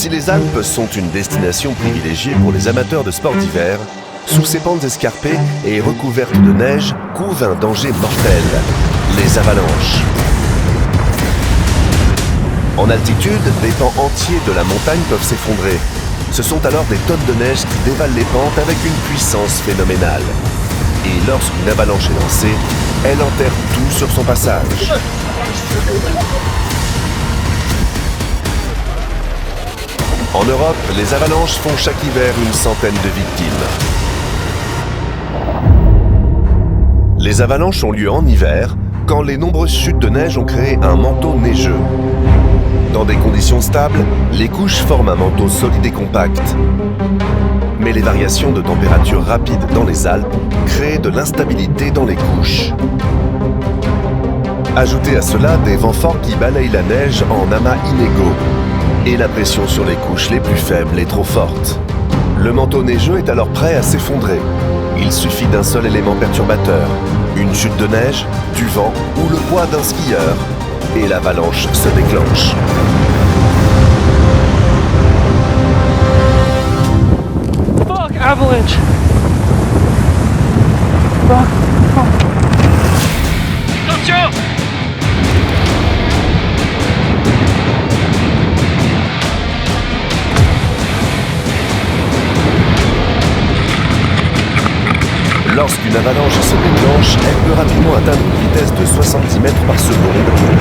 Si les Alpes sont une destination privilégiée pour les amateurs de sports d'hiver, sous ses pentes escarpées et recouvertes de neige couve un danger mortel, les avalanches. En altitude, des pans entiers de la montagne peuvent s'effondrer. Ce sont alors des tonnes de neige qui dévalent les pentes avec une puissance phénoménale. Et lorsqu'une avalanche est lancée, elle enterre tout sur son passage. En Europe, les avalanches font chaque hiver une centaine de victimes. Les avalanches ont lieu en hiver, quand les nombreuses chutes de neige ont créé un manteau neigeux. Dans des conditions stables, les couches forment un manteau solide et compact. Mais les variations de température rapides dans les Alpes créent de l'instabilité dans les couches. Ajoutez à cela des vents forts qui balayent la neige en amas inégaux. Et la pression sur les couches les plus faibles est trop forte. Le manteau neigeux est alors prêt à s'effondrer. Il suffit d'un seul élément perturbateur, une chute de neige, du vent ou le poids d'un skieur, et l'avalanche se déclenche. Fuck, avalanche! Fuck, fuck. Attention! Lorsqu'une avalanche se déclenche, elle peut rapidement atteindre une vitesse de 70 mètres par seconde,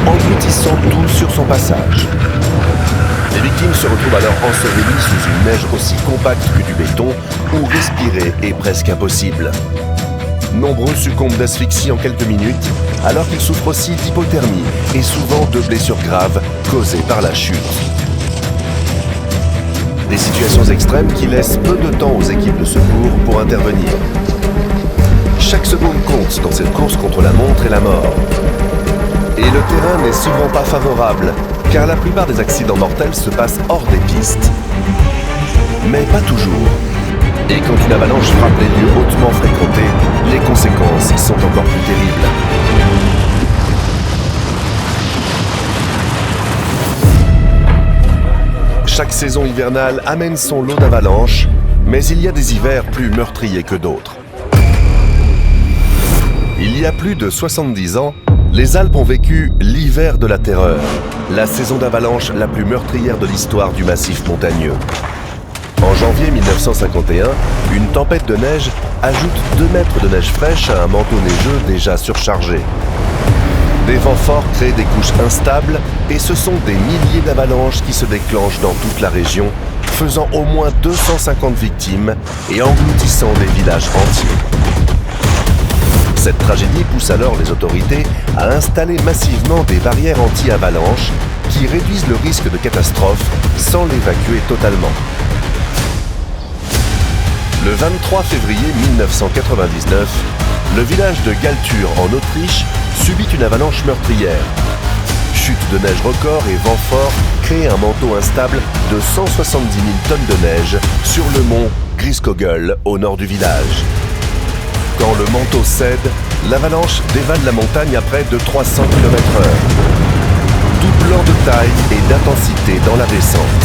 engloutissant tout sur son passage. Les victimes se retrouvent alors ensevelies sous une neige aussi compacte que du béton, où respirer est presque impossible. Nombreux succombent d'asphyxie en quelques minutes, alors qu'ils souffrent aussi d'hypothermie et souvent de blessures graves causées par la chute. Des situations extrêmes qui laissent peu de temps aux équipes de secours pour intervenir. Chaque seconde compte dans cette course contre la montre et la mort. Et le terrain n'est souvent pas favorable, car la plupart des accidents mortels se passent hors des pistes. Mais pas toujours. Et quand une avalanche frappe les lieux hautement fréquentés, les conséquences sont encore plus terribles. Chaque saison hivernale amène son lot d'avalanches, mais il y a des hivers plus meurtriers que d'autres. Il y a plus de 70 ans, les Alpes ont vécu l'hiver de la terreur, la saison d'avalanche la plus meurtrière de l'histoire du massif montagneux. En janvier 1951, une tempête de neige ajoute 2 mètres de neige fraîche à un manteau neigeux déjà surchargé. Des vents forts créent des couches instables et ce sont des milliers d'avalanches qui se déclenchent dans toute la région, faisant au moins 250 victimes et engloutissant des villages entiers. Cette tragédie pousse alors les autorités à installer massivement des barrières anti-avalanche qui réduisent le risque de catastrophe sans l'évacuer totalement. Le 23 février 1999, le village de Galtur en Autriche subit une avalanche meurtrière. Chute de neige record et vent fort créent un manteau instable de 170 000 tonnes de neige sur le mont Griskogel au nord du village. Quand le manteau cède, l'avalanche dévale la montagne à près de 300 km/h. Doublant de taille et d'intensité dans la descente.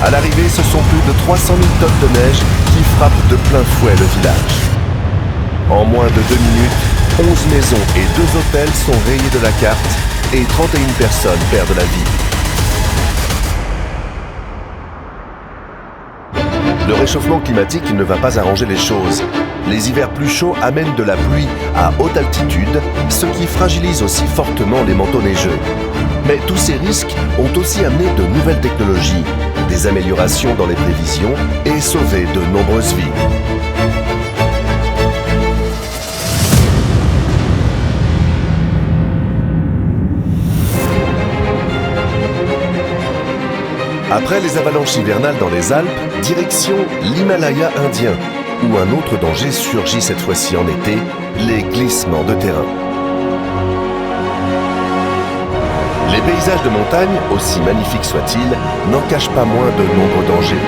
À l'arrivée, ce sont plus de 300 000 tonnes de neige qui frappent de plein fouet le village. En moins de 2 minutes, 11 maisons et 2 hôtels sont rayés de la carte et 31 personnes perdent la vie. Le réchauffement climatique ne va pas arranger les choses. Les hivers plus chauds amènent de la pluie à haute altitude, ce qui fragilise aussi fortement les manteaux neigeux. Mais tous ces risques ont aussi amené de nouvelles technologies, des améliorations dans les prévisions et sauvé de nombreuses vies. Après les avalanches hivernales dans les Alpes, direction l'Himalaya indien, où un autre danger surgit cette fois-ci en été, les glissements de terrain. Les paysages de montagne, aussi magnifiques soient-ils, n'en cachent pas moins de nombreux dangers.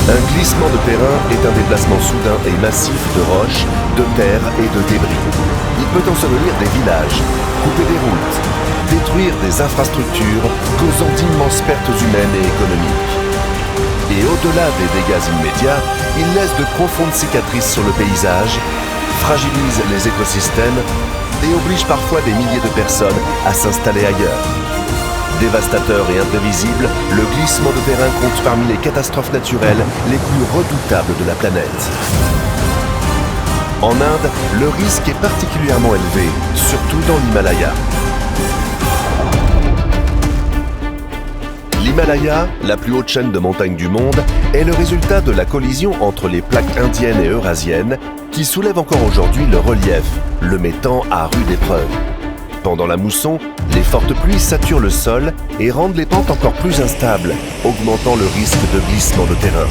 Un glissement de terrain est un déplacement soudain et massif de roches, de terre et de débris. Il peut ensevelir des villages, couper des routes, détruire des infrastructures, causant d'immenses pertes humaines et économiques. Et au-delà des dégâts immédiats, il laisse de profondes cicatrices sur le paysage, fragilise les écosystèmes et oblige parfois des milliers de personnes à s'installer ailleurs. Dévastateur et imprévisible, le glissement de terrain compte parmi les catastrophes naturelles les plus redoutables de la planète. En Inde, le risque est particulièrement élevé, surtout dans l'Himalaya. L'Himalaya, la plus haute chaîne de montagnes du monde, est le résultat de la collision entre les plaques indiennes et eurasiennes qui soulèvent encore aujourd'hui le relief, le mettant à rude épreuve. Pendant la mousson, les fortes pluies saturent le sol et rendent les pentes encore plus instables, augmentant le risque de glissement de terrain.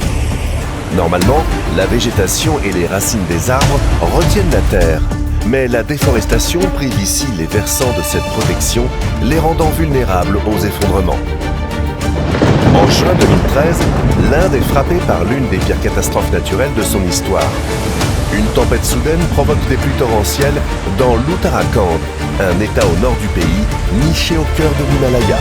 Normalement, la végétation et les racines des arbres retiennent la terre, mais la déforestation prive ici les versants de cette protection, les rendant vulnérables aux effondrements. En juin 2013, l'Inde est frappée par l'une des pires catastrophes naturelles de son histoire. Une tempête soudaine provoque des pluies torrentielles dans l'Uttarakhand, un état au nord du pays, niché au cœur de l'Himalaya.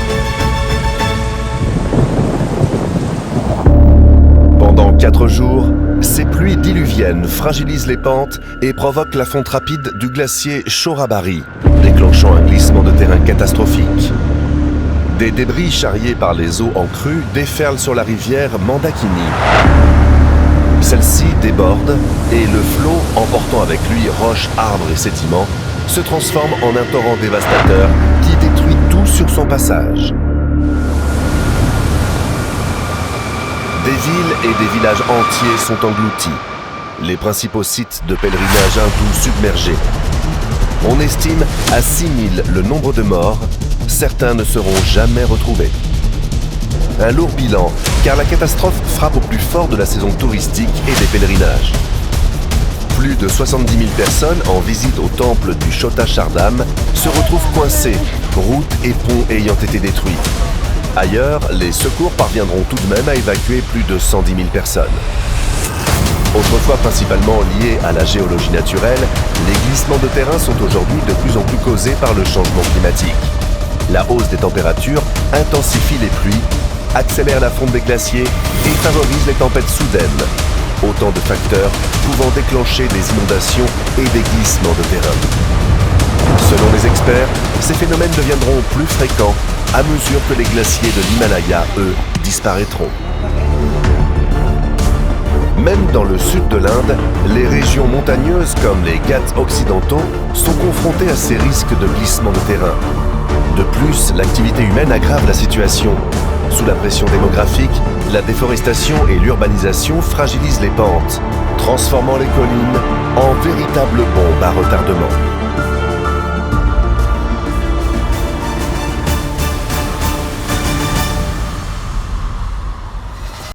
Pendant 4 jours, ces pluies diluviennes fragilisent les pentes et provoquent la fonte rapide du glacier Chorabari, déclenchant un glissement de terrain catastrophique. Des débris charriés par les eaux en crue déferlent sur la rivière Mandakini. Celle-ci déborde et le flot, emportant avec lui roches, arbres et sédiments, se transforme en un torrent dévastateur qui détruit tout sur son passage. Des villes et des villages entiers sont engloutis. Les principaux sites de pèlerinage hindous submergés. On estime à 6000 le nombre de morts. Certains ne seront jamais retrouvés. Un lourd bilan, car la catastrophe frappe au plus fort de la saison touristique et des pèlerinages. Plus de 70 000 personnes en visite au temple du Chotachardham se retrouvent coincées, routes et ponts ayant été détruits. Ailleurs, les secours parviendront tout de même à évacuer plus de 110 000 personnes. Autrefois principalement liés à la géologie naturelle, les glissements de terrain sont aujourd'hui de plus en plus causés par le changement climatique. La hausse des températures intensifie les pluies, accélère la fonte des glaciers et favorise les tempêtes soudaines. Autant de facteurs pouvant déclencher des inondations et des glissements de terrain. Selon les experts, ces phénomènes deviendront plus fréquents à mesure que les glaciers de l'Himalaya, eux, disparaîtront. Même dans le sud de l'Inde, les régions montagneuses comme les Ghats occidentaux sont confrontées à ces risques de glissement de terrain. De plus, l'activité humaine aggrave la situation. Sous la pression démographique, la déforestation et l'urbanisation fragilisent les pentes, transformant les collines en véritables bombes à retardement.